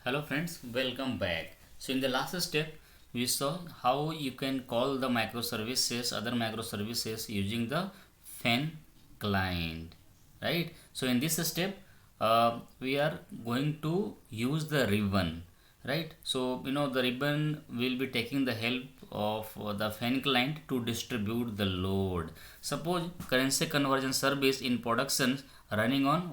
Hello friends, welcome back. So in the last step, we saw how you can call the microservices, other microservices using the fan client, right? So in this step, we are going to use the ribbon, right? So the ribbon will be taking the help of the fan client to distribute the load. Suppose currency conversion service in production running on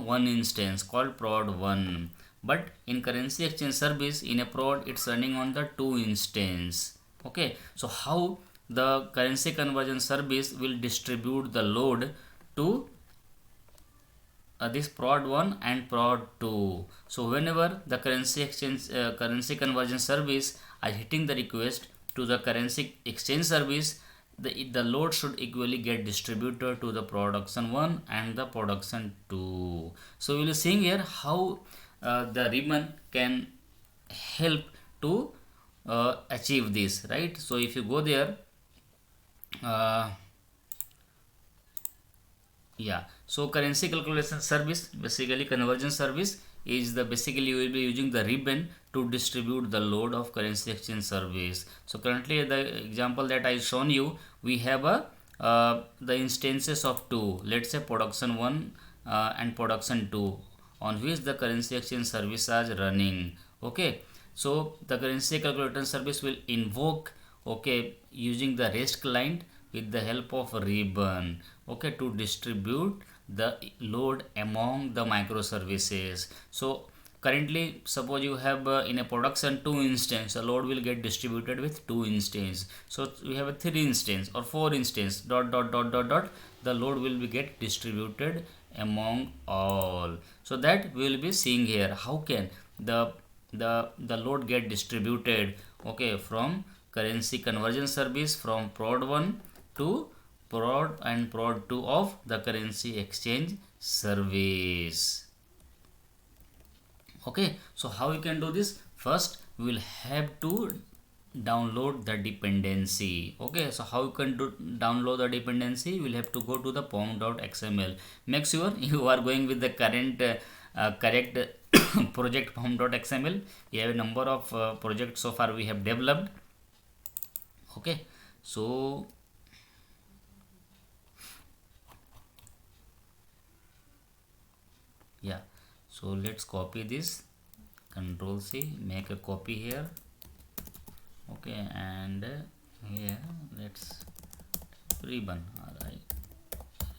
one instance called prod 1, but in currency exchange service in a prod it's running on the two instance. Okay, so how the currency conversion service will distribute the load to this prod 1 and prod 2. So whenever the currency conversion service are hitting the request to the currency exchange service, the load should equally get distributed to the production 1 and the production 2. So we will see here how the ribbon can help to achieve this, right? So if you go there, uh, yeah, so currency calculation service, basically conversion service, is the basically you will be using the ribbon to distribute the load of currency exchange service. So currently the example that I shown you, we have a the instances of two, let's say production 1 and production 2, on which the currency exchange service is running. Okay, so the currency calculation service will invoke, okay, using the REST client with the help of ribbon, okay, to distribute the load among the microservices. So currently suppose you have in a production 2 instance, a load will get distributed with 2 instance. So we have a 3 instance or 4 instance, dot dot dot dot dot, the load will be get distributed among all. So that we will be seeing here how can the load get distributed, okay, from currency conversion service from prod 1 to prod and prod 2 of the currency exchange service. Okay, so how you can do this? First we will have to download the dependency. Okay, so how you can download the dependency? You will have to go to the pom.xml. Make sure you are going with the correct project pom.xml. We have a number of projects so far we have developed. Okay, so yeah, so let's copy this, control C, make a copy here. Okay, and here let's ribbon, alright,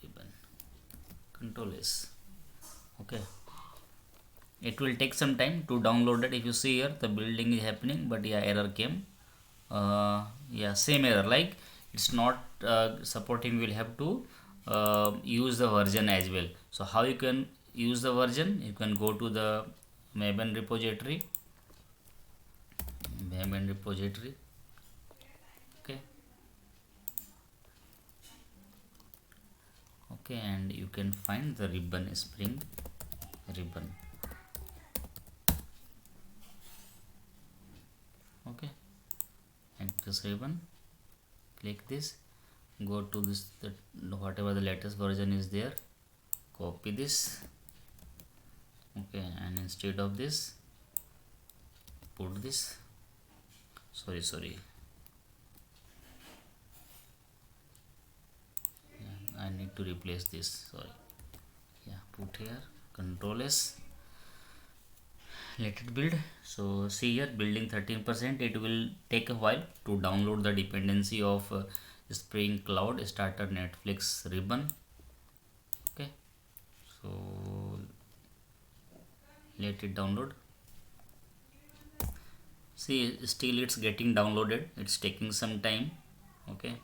ribbon, control S. Okay, it will take some time to download it. If you see here the building is happening, but yeah, error came. Yeah, same error, like it's not supporting. We'll have to use the version as well. So how you can use the version? You can go to the Maven repository, okay, okay, and you can find the ribbon, spring ribbon. Okay, and this ribbon, click this, go to this, whatever the latest version is there, copy this, okay, and instead of this put this, sorry, yeah, I need to replace this, sorry, yeah, put here, control S, let it build. So see here, building 13%. It will take a while to download the dependency of Spring Cloud Starter Netflix ribbon. Okay, so let it download. See, still it's getting downloaded, it's taking some time. Okay,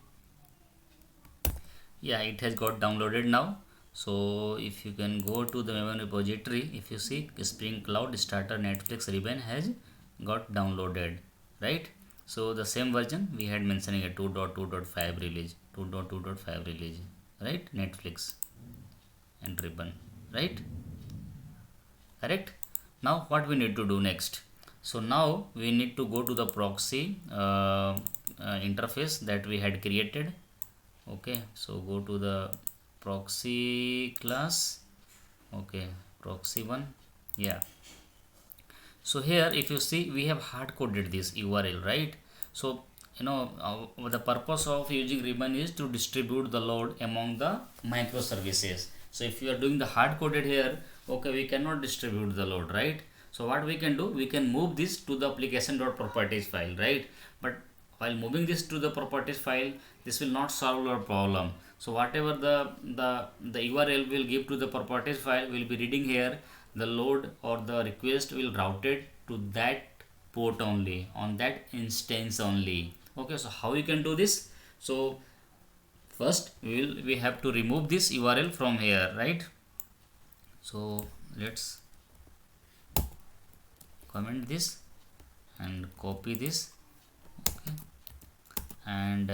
yeah, it has got downloaded now. So if you can go to the Maven repository, if you see Spring Cloud Starter Netflix ribbon has got downloaded, right? So the same version we had mentioning a 2.2.5 release, 2.2.5 release, right? Netflix and ribbon, right? Correct. Now what we need to do next? So now we need to go to the proxy interface that we had created. Okay, so go to the proxy class, okay, proxy 1, Yeah. So here if you see we have hard coded this URL, right? So the purpose of using ribbon is to distribute the load among the microservices. So if you are doing the hard coded here, okay, we cannot distribute the load, right? So what we can do, we can move this to the application.properties file, right? But while moving this to the properties file, this will not solve our problem. So whatever the URL will give to the properties file will be reading here, the load or the request will routed to that port only, on that instance only. Okay, so how you can do this? So first we have to remove this URL from here, right? So let's comment this and copy this, okay, and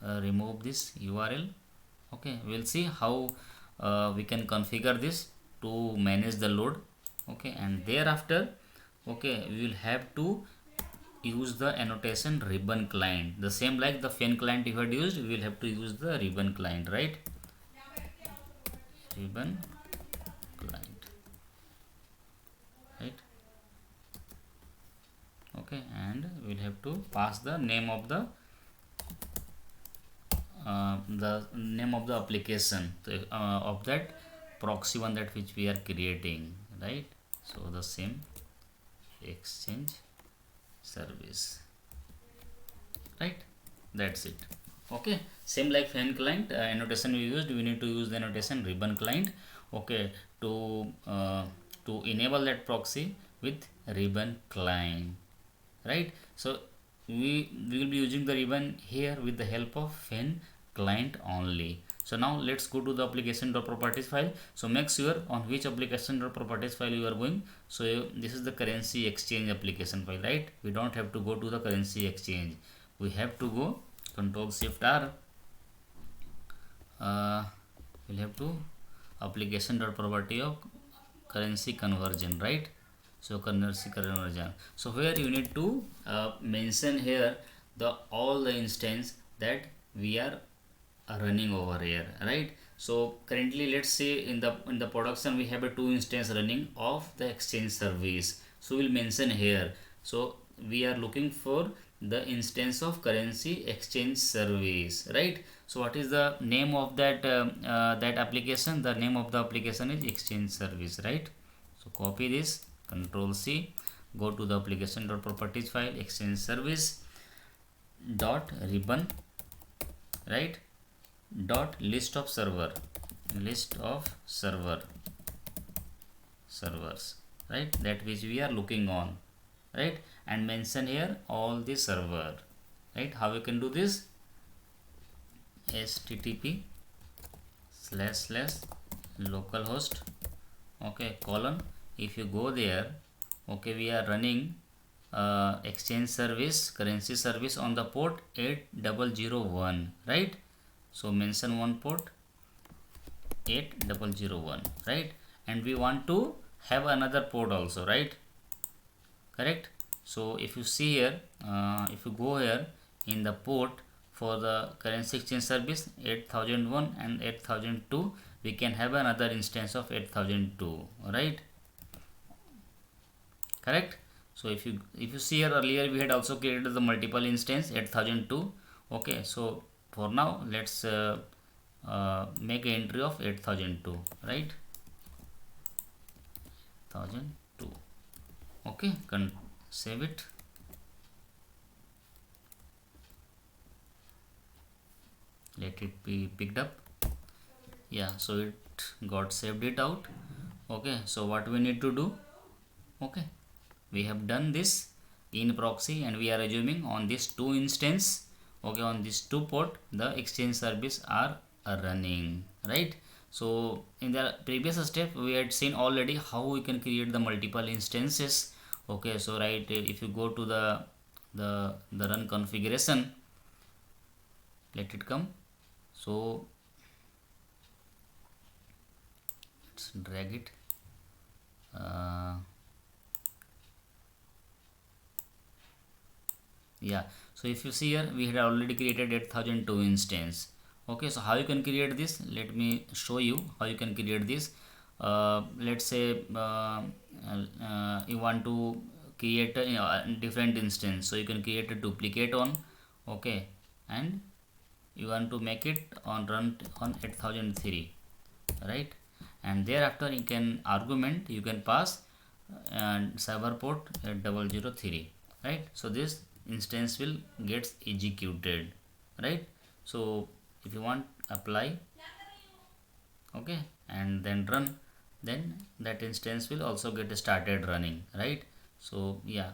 remove this URL. Okay, we'll see how we can configure this to manage the load. Okay, and thereafter, okay, we will have to use the annotation ribbon client, the same like the Fen client you had used. We will have to use the ribbon client, right? Ribbon client, right? Okay, and we'll have to pass the name of the name of the application of that proxy one, that which we are creating, right? So the same exchange service, right? That's it. Okay, same like Fen client annotation we used, we need to use the annotation ribbon client, okay, to enable that proxy with ribbon client, right? So we will be using the ribbon here with the help of Fen client only. So now let's go to the application.properties file. So make sure on which application.properties file you are going. So this is the currency exchange application file, right? We don't have to go to the currency exchange. We have to go Control Shift R. We'll have to application.property of currency conversion, right? So currency conversion. So here you need to mention here the all the instance that we are running over here, right? So currently let's say in the production we have a 2 instance running of the exchange service. So we'll mention here. So we are looking for the instance of currency exchange service, right? So what is the name of that that application? The name of the application is exchange service, right? So copy this, Control C, go to the application.properties file, exchange service dot ribbon, right? Dot list of servers, right? That which we are looking on, right? And mention here all the server, right? How we can do this? HTTP / localhost, okay, colon. If you go there, okay, we are running exchange service, currency service on the port 8001, right? So mention one port 8001, right? And we want to have another port also, right? Correct. So if you see here, if you go here in the port for the currency exchange service 8001 and 8002, we can have another instance of 8002, right? Correct. So if you see here, earlier we had also created the multiple instance 8002. Okay, so for now let's make an entry of 8002, right? 1002. Okay, save it. Let it be picked up. Yeah, so it got saved it out. Okay, so what we need to do? Okay, we have done this in proxy and we are assuming on this 2 instance, okay, on this 2 port the exchange service are running, right? So in the previous step we had seen already how we can create the multiple instances. Okay, so right, if you go to the run configuration, let it come. So let's drag it. Yeah, so if you see here, we had already created 8002 instance. Okay, so how you can create this? Let me show you how you can create this. let's say you want to create a different instance, so you can create a duplicate on, okay, and you want to make it on run on 8003, right? And thereafter you can argument, you can pass and server port 003, right? So this instance will gets executed, right? So if you want apply, okay, and then run, then that instance will also get started running, right? So yeah,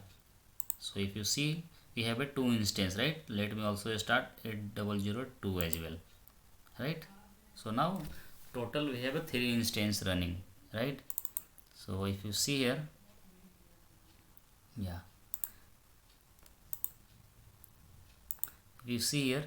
so if you see we have a two instance, right? Let me also start 8002 as well, right? So now total we have a three instance running, right? So if you see here, yeah, if you see here,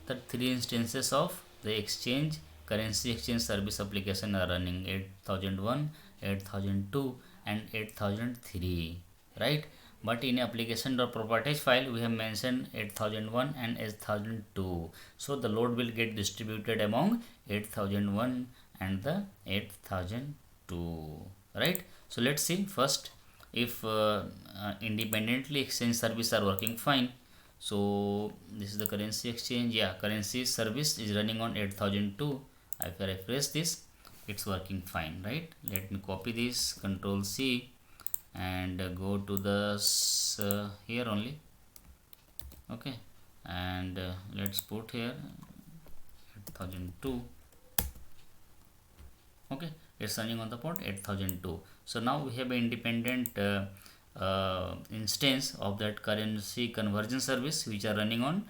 the three instances of the exchange currency exchange service application are running: 8001, 8002 and 8003, right? But in application properties file we have mentioned 8001 and 8002, so the load will get distributed among 8001 and the 8002, right? So let's see first, if independently exchange service are working fine. So this is the currency exchange, yeah, currency service is running on 8002. If I refresh this, it's working fine, right? Let me copy this, control C, and go to the here only, okay, and let's put here 8002, okay, it's running on the port 8002. So now we have an independent instance of that currency conversion service which are running on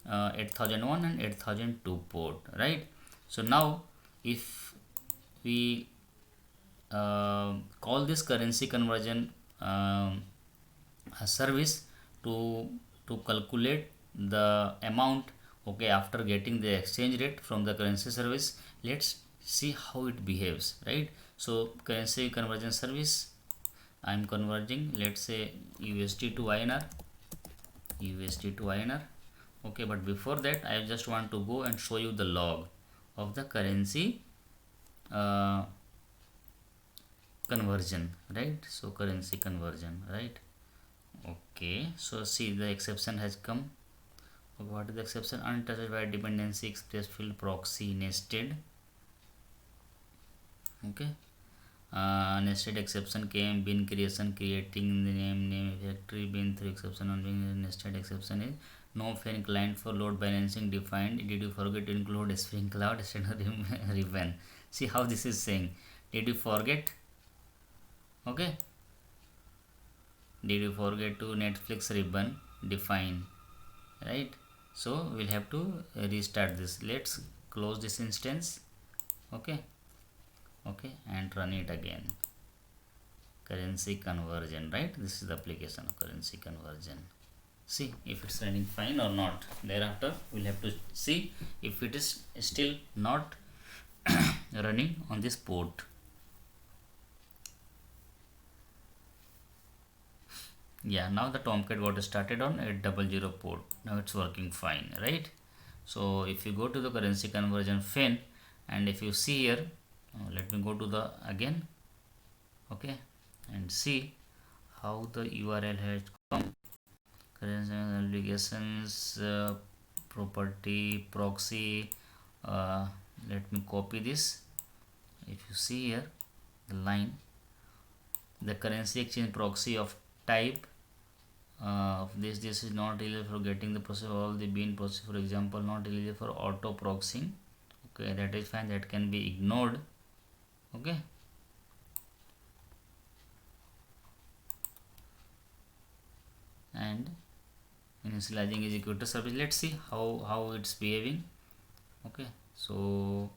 8001 and 8002 port, right? So now if we call this currency conversion service to calculate the amount, okay, after getting the exchange rate from the currency service, let's see how it behaves, right? So currency conversion service, I'm converging, let's say USD to INR, USD to INR, okay, but before that I just want to go and show you the log of the currency conversion, right? So currency conversion, right? Okay, so see the exception has come. Okay, what is the exception? Untouched by dependency express field proxy nested, okay. Nested exception came bin creation creating the name factory bin through exception on being nested exception is no fan client for load balancing defined. Did you forget to include a Spring Cloud ribbon? See how this is saying. Did you forget? Okay. Did you forget to Netflix ribbon define? Right. So we'll have to restart this. Let's close this instance. Okay. Okay, and run it again. Currency conversion, right? This is the application of currency conversion. See if it's running fine or not. Thereafter we'll have to see if it is still not running on this port. Yeah, now the Tomcat got started on 800 port. Now it's working fine, right? So if you go to the currency conversion fin, and if you see here, let me go to the again, okay, and see how the URL has come. Currency obligations, property, proxy. Let me copy this. If you see here the line, the currency exchange proxy of type this is not eligible for getting the process of all the bean process, for example, not eligible for auto proxying. Okay, that is fine, that can be ignored. Okay, and initializing executor service, let's see how it's behaving. Okay, so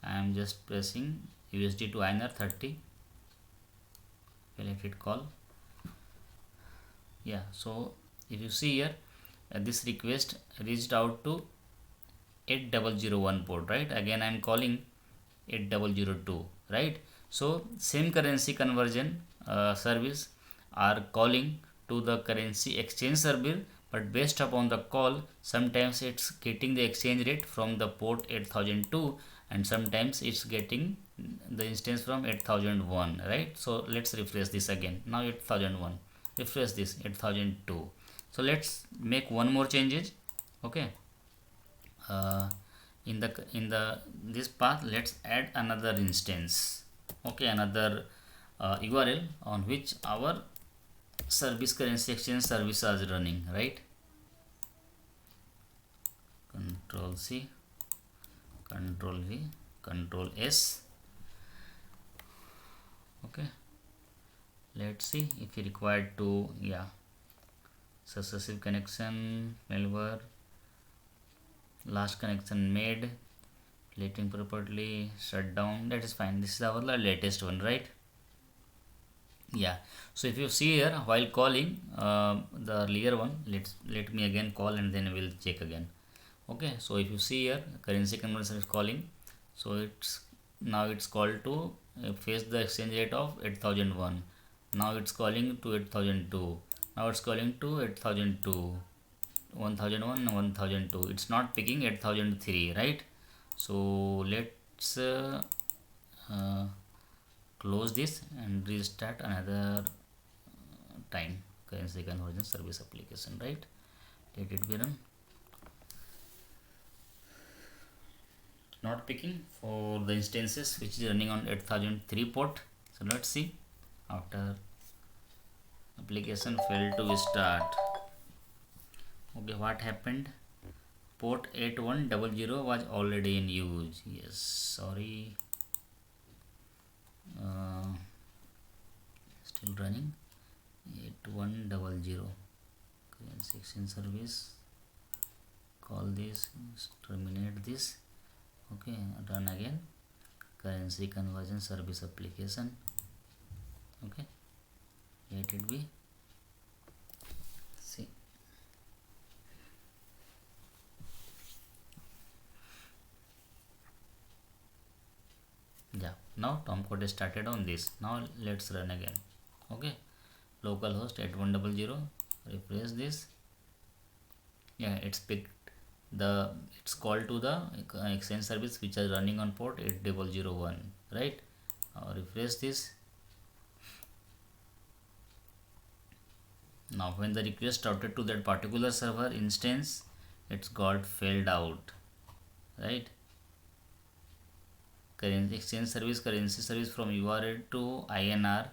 I am just pressing USD to INR 30. Okay, let it call. Yeah, so if you see here, this request reached out to 8001 port, right? Again I am calling 8002, right? So same currency conversion service are calling to the currency exchange service, but based upon the call, sometimes it's getting the exchange rate from the port 8002 and sometimes it's getting the instance from 8001, right? So let's refresh this again. Now 8001, refresh this 8002. So let's make one more changes. Okay, uh, in the this path, let's add another instance. Okay, another URL on which our service currency exchange service is running, right? Control C, Control V, Control S. Okay, let's see if we required to, yeah, successive connection, malware, last connection made, letting properly, shutdown, that is fine. This is our latest one, right? Yeah. So if you see here, while calling the earlier one, let me again call and then we'll check again. Okay, so if you see here, currency conversion is calling, so it's now it's called to face the exchange rate of 8001. Now it's calling to 8002. Now it's calling to 8002, 1001 and 1002. It's not picking 8003, right? So let's uh, close this and restart another time currency conversion service application, right? Let it be run. Not picking for the instances which is running on 8003 port. So let's see. After application failed to start, okay, what happened? Port 8100 was already in use. Yes, sorry, still running 8100 currency exchange service. Call this, terminate this. Okay, run again currency conversion service application. Okay, let it be. See, yeah, now Tomcode is started on this. Now let's run again. Okay, localhost 8100, refresh this. Yeah, it's picked the, it's called to the exchange service which is running on port 8001, right? Refresh this. Now when the request routed to that particular server instance, it's got failed out, right? Currency exchange service, currency service from URL to INR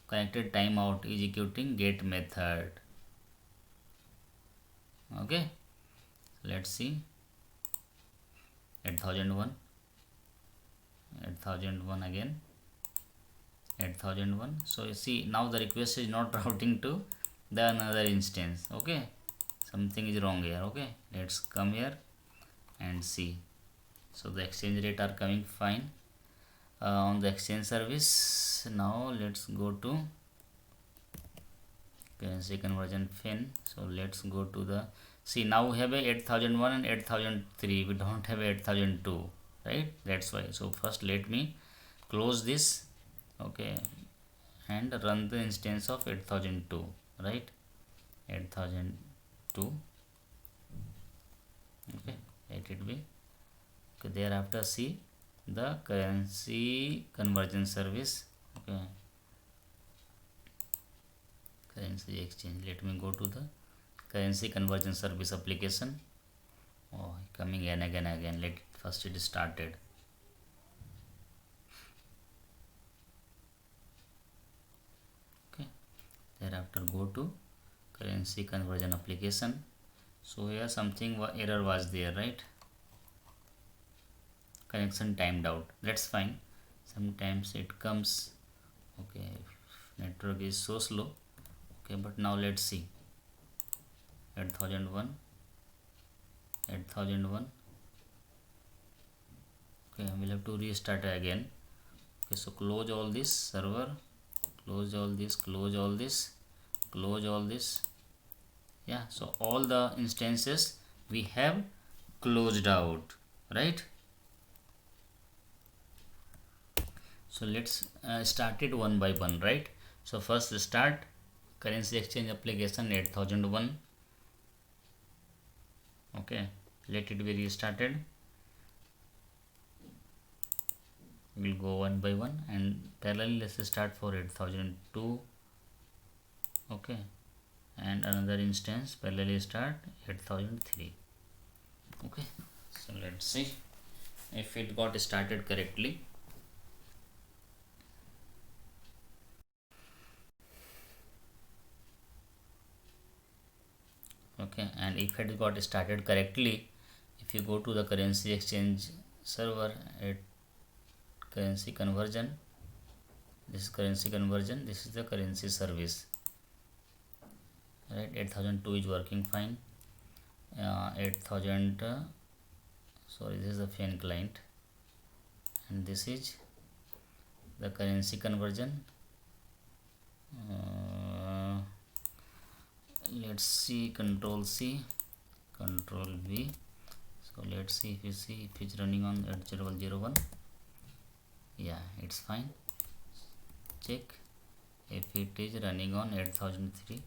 connected timeout is executing get method. Okay, let's see 8001, 8001 again, 8001. So you see now the request is not routing to the another instance. Okay, something is wrong here. Okay, let's come here and see. So the exchange rate are coming fine on the exchange service. Now let's go to currency conversion fin. So let's go to the, see, now we have a 8001 and 8003. We don't have 8002, right? That's why. So first let me close this. Okay, and run the instance of 8002, right? 8002. Okay, let it be. Okay, thereafter see the currency conversion service. Okay, currency exchange, let me go to the currency conversion service application. Oh, coming again. Let it first, it started. Okay, thereafter go to currency conversion application. So here something error was there, right? Connection timed out, that's fine, sometimes it comes. Okay, network is so slow. Okay, but now let's see 8001, 8001. Okay, we'll have to restart again. Okay, so close all this server, close all this, close all this, close all this. Yeah, so all the instances we have closed out, right? So let's start it one by one, right? So first start currency exchange application 8001. Okay, let it be restarted. we'll go one by one, and parallelly let's start for 8002. Okay, and another instance parallelly start 8003. Okay, so let's see if it got started correctly. Okay, and if it got started correctly, if you go to the currency exchange server at currency conversion, this is currency conversion, this is the currency service, right? 8002 is working fine. 8000 sorry, this is the FAN client, and this is the currency conversion. Let's see, control C, control V. So let's see if you see if it's running on 8001. Yeah, it's fine. Check if it is running on 8003.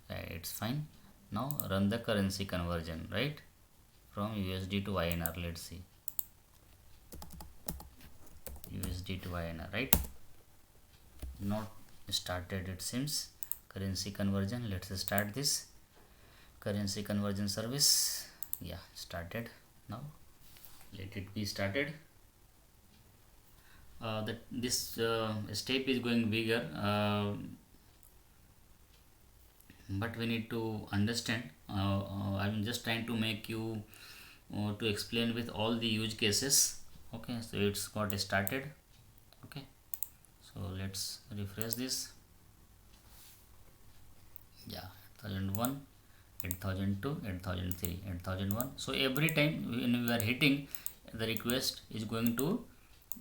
It's fine. Now run the currency conversion, right, from USD to INR. Let's see, USD to INR, right? Not started, it seems. Currency conversion, let's start this currency conversion service. Yeah, started. Now let it be started. This step is going bigger, but we need to understand. I'm just trying to make you to explain with all the use cases. Okay, so it's got started. Okay, so let's refresh this. Yeah, 8001, 8002, 8003, 8001. So every time when we are hitting, the request is going to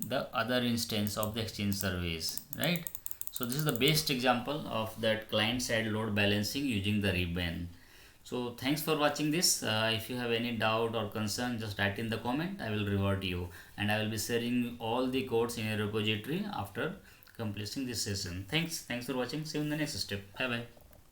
the other instance of the exchange service, right? So this is the best example of that client side load balancing using the ribbon. So thanks for watching this. If you have any doubt or concern, just write in the comment. I will revert you, and I will be sharing all the codes in a repository after completing this session. Thanks for watching. See you in the next step. Bye bye.